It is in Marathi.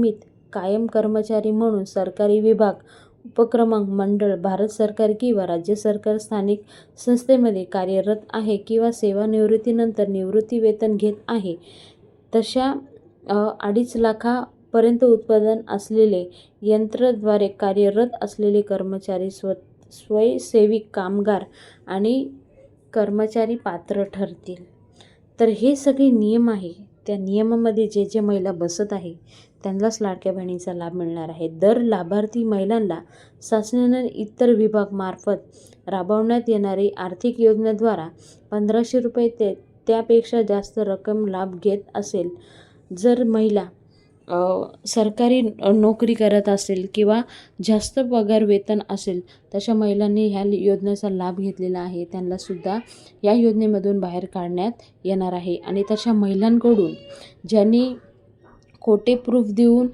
नियमित कायम कर्मचारी म्हणून सरकारी विभाग, उपक्रम, मंडळ, भारत सरकार किंवा राज्य सरकार, स्थानिक संस्थेमध्ये कार्यरत आहे किंवा सेवानिवृत्तीनंतर निवृत्तीवेतन घेत आहे, तशा 2.5 लाखापर्यंत उत्पन्न असलेले, यंत्राद्वारे कार्यरत असलेले कर्मचारी, स्वयंसेवी कामगार आणि कर्मचारी पात्र ठरतील. तर हे सगळे नियम आहे. त्या नियमामध्ये जे जे महिला बसत आहे त्यांनाच लाडक्या बहिणीचा लाभ मिळणार आहे. दर लाभार्थी महिलांना शासनाने इतर विभाग मार्फत राबवण्यात येणारी आर्थिक योजनेद्वारा 1,500 रुपये त्यापेक्षा जास्त रक्कम लाभ घेत असेल. जर महिला सरकारी नोकरी करत असेल किंवा जास्त पगार वेतन असेल, तशा महिलांनी ह्या योजनेचा लाभ घेतलेला आहे. त्यांनासुद्धा या योजनेमधून बाहेर काढण्यात येणार आहे. आणि तशा महिलांकडून ज्यांनी खोटे प्रूफ देऊन